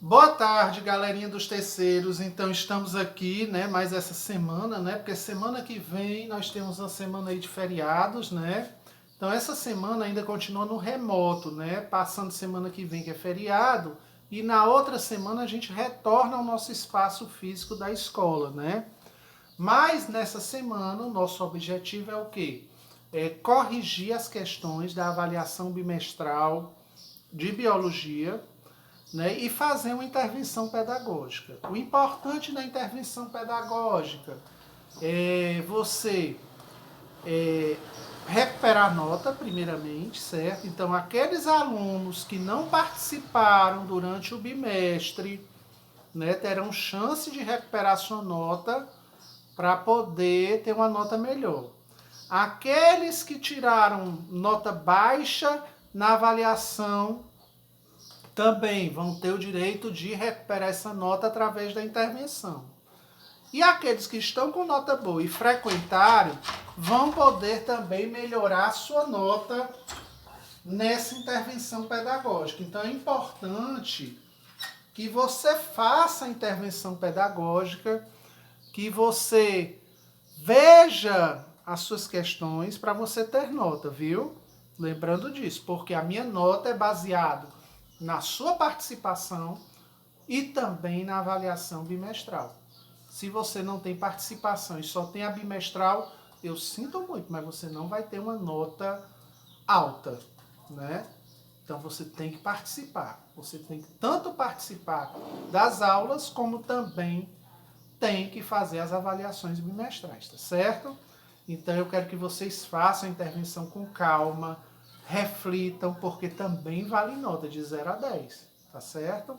Boa tarde, galerinha dos terceiros. Então estamos aqui, né, mais essa semana, né? Porque semana que vem nós temos uma semana aí de feriados, né? Então essa semana ainda continua no remoto, né? Passando semana que vem que é feriado e na outra semana a gente retorna ao nosso espaço físico da escola, né? Mas nessa semana o nosso objetivo é o quê? É corrigir as questões da avaliação bimestral de biologia, né, e fazer uma intervenção pedagógica. O importante na intervenção pedagógica é você recuperar a nota, primeiramente, certo? Então, aqueles alunos que não participaram durante o bimestre, né, terão chance de recuperar sua nota para poder ter uma nota melhor. Aqueles que tiraram nota baixa na avaliação também vão ter o direito de recuperar essa nota através da intervenção. E aqueles que estão com nota boa e frequentaram vão poder também melhorar a sua nota nessa intervenção pedagógica. Então é importante que você faça a intervenção pedagógica, que você veja as suas questões para você ter nota, viu? Lembrando disso, porque a minha nota é baseada na sua participação e também na avaliação bimestral. Se você não tem participação e só tem a bimestral, eu sinto muito, mas você não vai ter uma nota alta, né? Então você tem que participar. Você tem que tanto participar das aulas, como também tem que fazer as avaliações bimestrais, tá certo? Então eu quero que vocês façam a intervenção com calma, reflitam, porque também vale nota de 0 a 10, tá certo?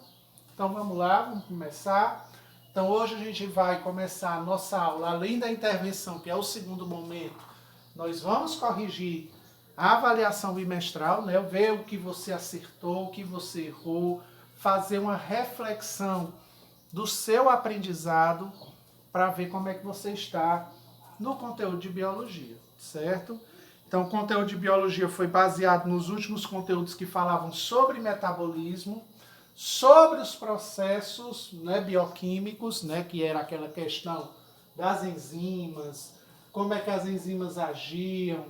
Então vamos lá, vamos começar. Então hoje a gente vai começar a nossa aula, além da intervenção, que é o segundo momento, nós vamos corrigir a avaliação bimestral, né? Ver o que você acertou, o que você errou, fazer uma reflexão do seu aprendizado para ver como é que você está no conteúdo de biologia, certo? Então, o conteúdo de biologia foi baseado nos últimos conteúdos que falavam sobre metabolismo, sobre os processos, né, bioquímicos, né, que era aquela questão das enzimas, como é que as enzimas agiam,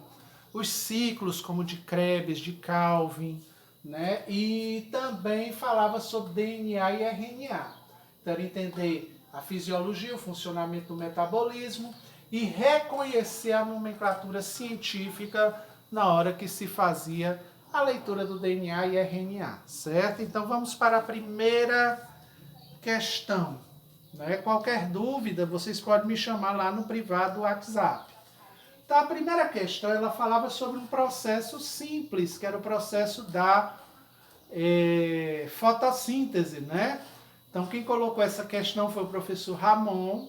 os ciclos como de Krebs, de Calvin, né, e também falava sobre DNA e RNA. Então, era entender a fisiologia, o funcionamento do metabolismo e reconhecer a nomenclatura científica na hora que se fazia a leitura do DNA e RNA, certo? Então vamos para a primeira questão. Né? Qualquer dúvida, vocês podem me chamar lá no privado do WhatsApp. Então a primeira questão, ela falava sobre um processo simples, que era o processo da fotossíntese, né? Então quem colocou essa questão foi o professor Ramon,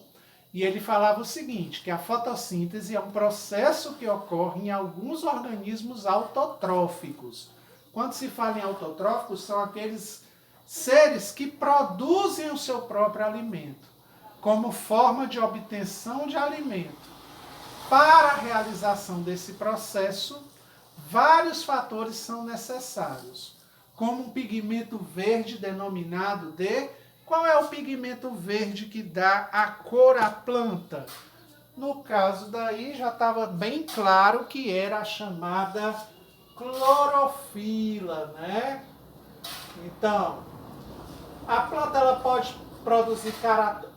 e ele falava o seguinte, que a fotossíntese é um processo que ocorre em alguns organismos autotróficos. Quando se fala em autotróficos, são aqueles seres que produzem o seu próprio alimento, como forma de obtenção de alimento. Para a realização desse processo, vários fatores são necessários, como um pigmento verde denominado de... Qual é o pigmento verde que dá a cor à planta? No caso daí já estava bem claro que era a chamada clorofila, né? Então, a planta ela pode produzir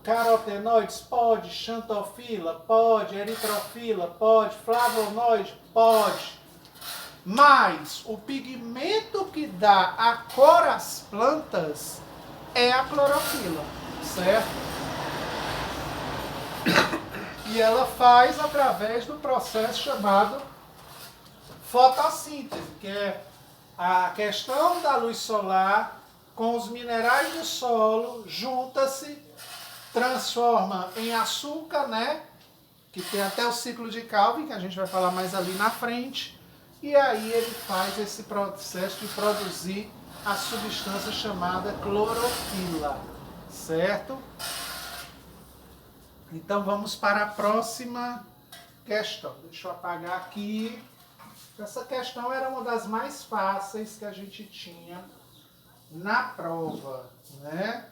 carotenoides? Pode. Xantofila? Pode. Eritrofila? Pode. Flavonoide? Pode. Mas o pigmento que dá a cor às plantas é a clorofila, certo? E ela faz através do processo chamado fotossíntese, que é a questão da luz solar com os minerais do solo, junta-se, transforma em açúcar, né? Que tem até o ciclo de Calvin, que a gente vai falar mais ali na frente. E aí ele faz esse processo de produzir a substância chamada clorofila, certo? Então vamos para a próxima questão. Deixa eu apagar aqui. Essa questão era uma das mais fáceis que a gente tinha na prova, né?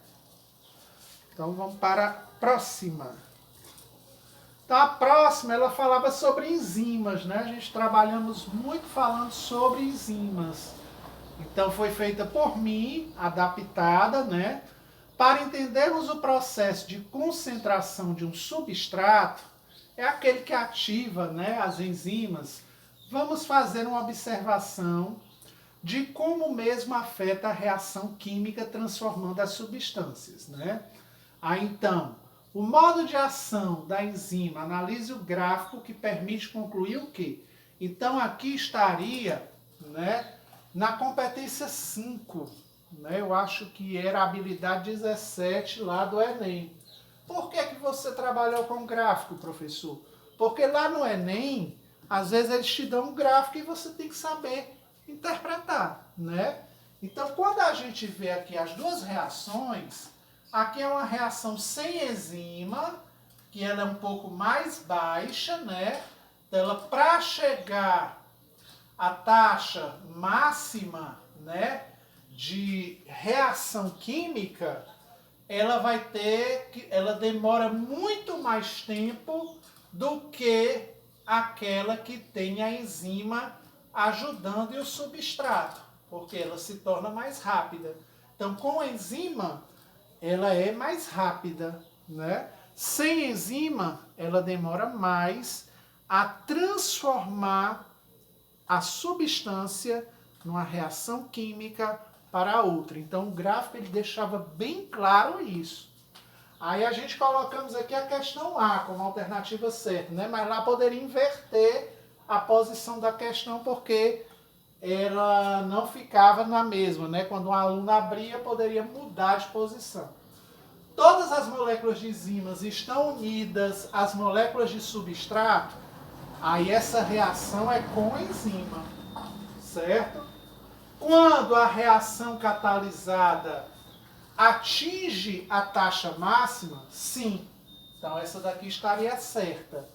Então vamos para a próxima. Então a próxima ela falava sobre enzimas, né? A gente trabalhamos muito falando sobre enzimas. Então foi feita por mim, adaptada, né? Para entendermos o processo de concentração de um substrato, é aquele que ativa, né, as enzimas. Vamos fazer uma observação de como o mesmo afeta a reação química transformando as substâncias, né? Aí então, o modo de ação da enzima, analise o gráfico que permite concluir o quê? Então aqui estaria, né, na competência 5, né? Eu acho que era a habilidade 17 lá do Enem. Por que você trabalhou com gráfico, professor? Porque lá no Enem, às vezes eles te dão um gráfico e você tem que saber interpretar, né? Então, quando a gente vê aqui as duas reações, aqui é uma reação sem enzima, que ela é um pouco mais baixa, né? Ela, para chegar à taxa máxima, né, de reação química, ela vai ter que, ela demora muito mais tempo do que aquela que tem a enzima ajudando e o substrato, porque ela se torna mais rápida. Então, com a enzima, ela é mais rápida, né? Sem enzima, ela demora mais a transformar a substância numa reação química para outra. Então o gráfico ele deixava bem claro isso. Aí a gente colocamos aqui a questão A como alternativa certa, né? Mas lá poderia inverter a posição da questão porque ela não ficava na mesma, né? Quando um aluno abria, poderia mudar de posição. Todas as moléculas de enzimas estão unidas às moléculas de substrato, aí essa reação é com enzima, certo? Quando a reação catalisada atinge a taxa máxima, sim. Então essa daqui estaria certa.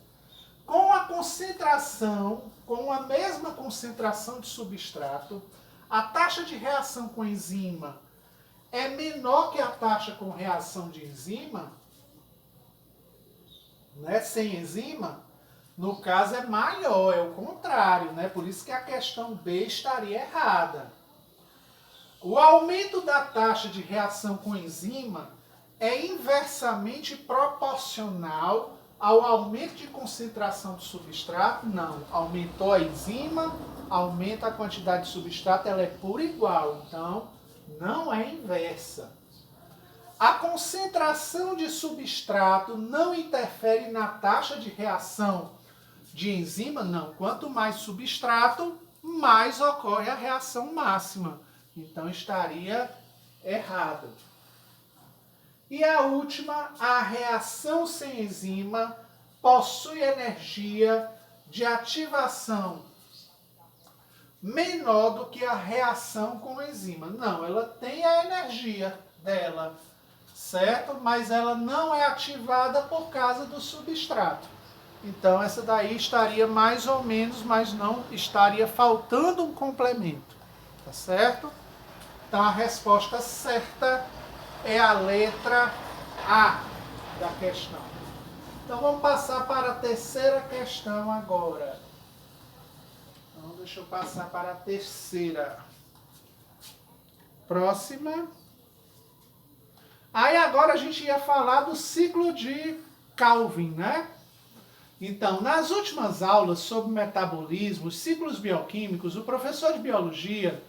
Com a concentração, com a mesma concentração de substrato, a taxa de reação com enzima é menor que a taxa com reação de enzima, né, sem enzima, no caso é maior, é o contrário, né? Por isso que a questão B estaria errada. O aumento da taxa de reação com enzima é inversamente proporcional ao aumento de concentração do substrato? Não. Aumentou a enzima, aumenta a quantidade de substrato, ela é por igual. Então, não é inversa. A concentração de substrato não interfere na taxa de reação de enzima? Não. Quanto mais substrato, mais ocorre a reação máxima. Então estaria errado. E a última, a reação sem enzima possui energia de ativação menor do que a reação com enzima. Não, ela tem a energia dela, certo? Mas ela não é ativada por causa do substrato. Então essa daí estaria mais ou menos, mas não estaria faltando um complemento, tá certo? Então a resposta certa é a letra A da questão. Então vamos passar para a terceira questão agora. Então deixa eu passar para a terceira. Próxima. Aí agora a gente ia falar do ciclo de Calvin, né? Então, nas últimas aulas sobre metabolismo, ciclos bioquímicos, o professor de biologia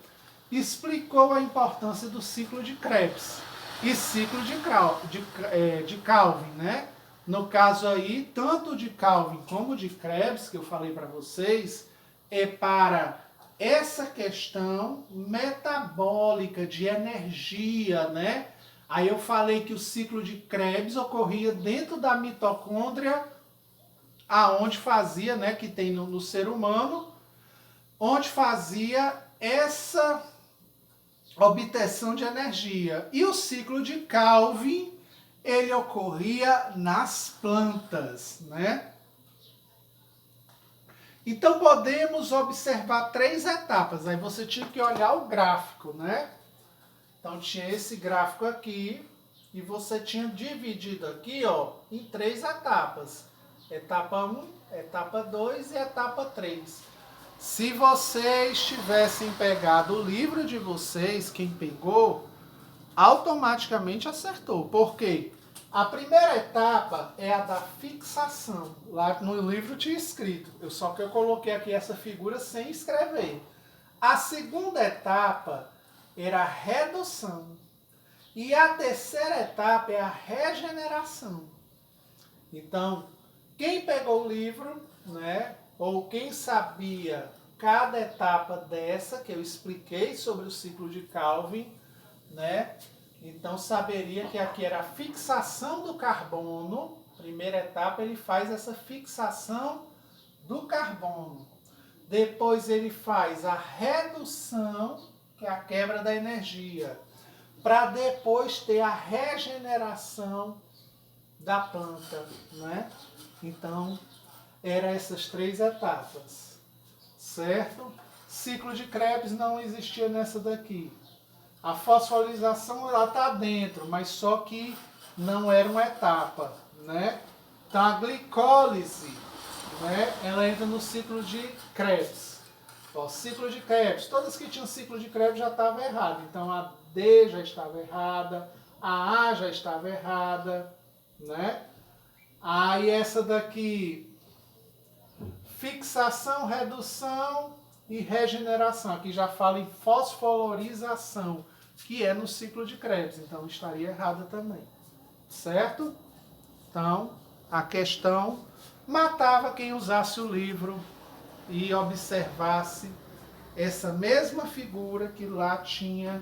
explicou a importância do ciclo de Krebs e ciclo de Calvin, né? No caso aí, tanto de Calvin como de Krebs, que eu falei para vocês, é para essa questão metabólica de energia, né? Aí eu falei que o ciclo de Krebs ocorria dentro da mitocôndria, aonde fazia, né, que tem no ser humano, onde fazia essa obtenção de energia. E o ciclo de Calvin, ele ocorria nas plantas, né? Então podemos observar três etapas. Aí você tinha que olhar o gráfico, né? Então tinha esse gráfico aqui e você tinha dividido aqui, ó, em 3 etapas. Etapa 1, etapa 2 e etapa 3. Se vocês tivessem pegado o livro de vocês, quem pegou, automaticamente acertou. Por quê? A primeira etapa é a da fixação. Lá no livro tinha escrito, só que eu coloquei aqui essa figura sem escrever. A segunda etapa era a redução. E a terceira etapa é a regeneração. Então, quem pegou o livro, né, ou quem sabia cada etapa dessa, que eu expliquei sobre o ciclo de Calvin, né, então saberia que aqui era a fixação do carbono. Primeira etapa, ele faz essa fixação do carbono. Depois ele faz a redução, que é a quebra da energia, para depois ter a regeneração da planta, né? Então, eram essas 3 etapas, certo? Ciclo de Krebs não existia nessa daqui. A fosforilação ela está dentro, mas só que não era uma etapa, né? Então, a glicólise, né, ela entra no ciclo de Krebs. Ó, ciclo de Krebs, todas que tinham ciclo de Krebs já estavam erradas. Então a D já estava errada, a A já estava errada, né? Aí essa daqui, fixação, redução e regeneração. Aqui já fala em fosforilação, que é no ciclo de Krebs. Então estaria errada também, certo? Então a questão matava quem usasse o livro e observasse essa mesma figura que lá tinha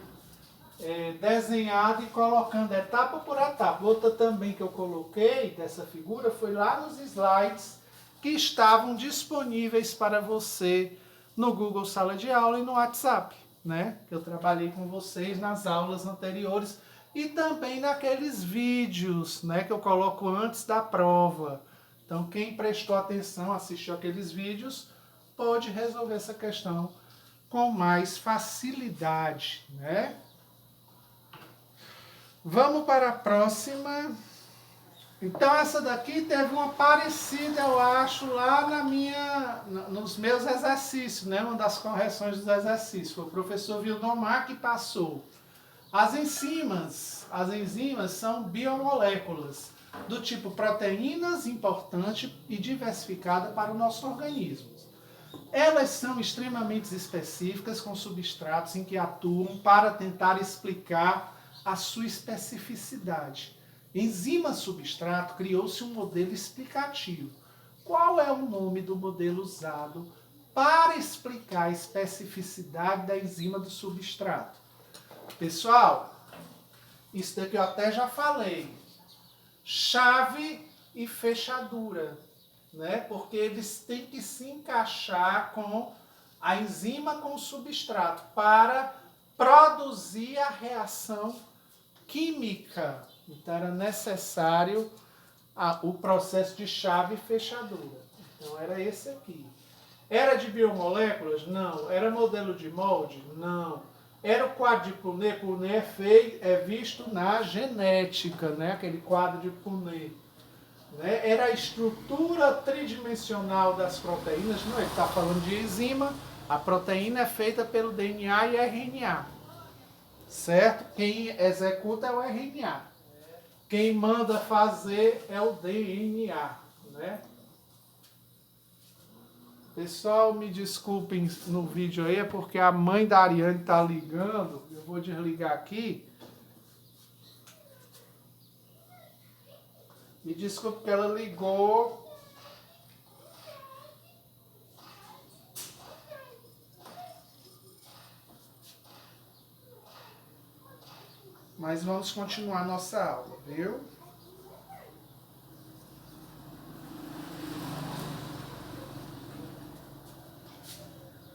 desenhado e colocando etapa por etapa. Outra também que eu coloquei dessa figura foi lá nos slides que estavam disponíveis para você no Google Sala de Aula e no WhatsApp, né? Que eu trabalhei com vocês nas aulas anteriores e também naqueles vídeos, né, que eu coloco antes da prova. Então, quem prestou atenção, assistiu aqueles vídeos, pode resolver essa questão com mais facilidade, né? Vamos para a próxima. Então, essa daqui teve uma parecida, eu acho, lá nos meus exercícios, né? Uma das correções dos exercícios. Foi o professor Vildomar que passou. As enzimas são biomoléculas do tipo proteínas importante e diversificada para o nosso organismo. Elas são extremamente específicas com substratos em que atuam para tentar explicar a sua especificidade. Enzima-substrato criou-se um modelo explicativo. Qual é o nome do modelo usado para explicar a especificidade da enzima do substrato? Pessoal, isso daqui eu até já falei. Chave e fechadura, né? Porque eles têm que se encaixar com a enzima com o substrato para produzir a reação química. Então era necessário o processo de chave e fechadura. Então era esse aqui. Era de biomoléculas? Não. Era modelo de molde? Não. Era o quadro de Punnett. Punnett é visto na genética, né? Aquele quadro de Punnett. Né? Era a estrutura tridimensional das proteínas. Não, ele está falando de enzima. A proteína é feita pelo DNA e RNA. Certo? Quem executa é o RNA. Quem manda fazer é o DNA. Né? Pessoal, me desculpem no vídeo aí, é porque a mãe da Ariane está ligando. Eu vou desligar aqui. Me desculpe que ela ligou. Mas vamos continuar nossa aula, viu?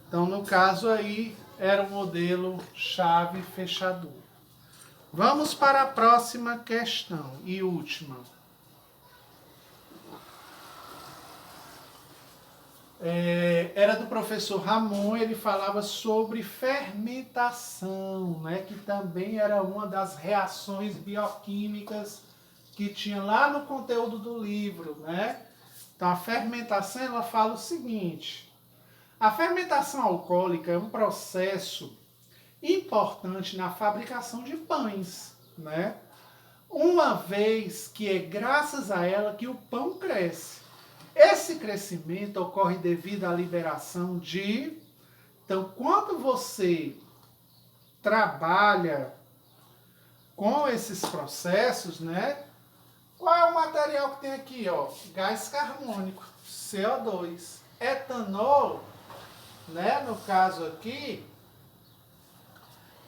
Então, no caso aí, era o modelo chave fechadura. Vamos para a próxima questão e última. era do professor Ramon, ele falava sobre fermentação, né, que também era uma das reações bioquímicas que tinha lá no conteúdo do livro, né? Então a fermentação, ela fala o seguinte: a fermentação alcoólica é um processo importante na fabricação de pães, né? Uma vez que é graças a ela que o pão cresce. Esse crescimento ocorre devido à liberação de... Então, quando você trabalha com esses processos, né? Qual é o material que tem aqui, ó? Gás carbônico, CO2. Etanol, né? No caso aqui,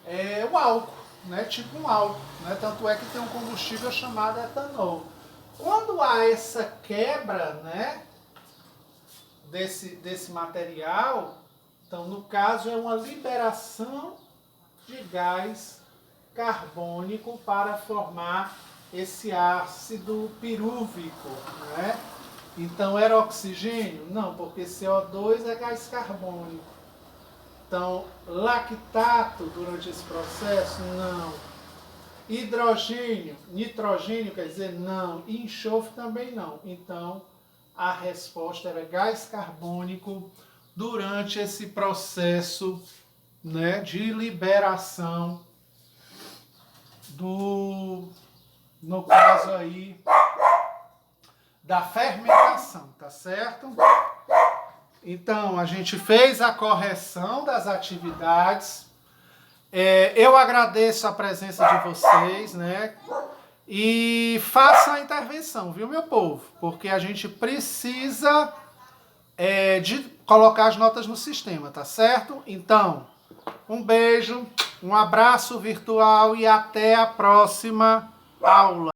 é o álcool, né? Tipo um álcool, né? Tanto é que tem um combustível chamado etanol. Quando há essa quebra, né? Desse material, então no caso é uma liberação de gás carbônico para formar esse ácido pirúvico, né? Então era oxigênio? Não, porque CO2 é gás carbônico. Então, lactato durante esse processo? Não. Hidrogênio, nitrogênio quer dizer não. E enxofre também não. Então, a resposta era gás carbônico durante esse processo, né, de liberação no caso aí, da fermentação, tá certo? Então, a gente fez a correção das atividades. Eu agradeço a presença de vocês, né? E faça a intervenção, viu, meu povo? Porque a gente precisa de colocar as notas no sistema, tá certo? Então, um beijo, um abraço virtual e até a próxima aula.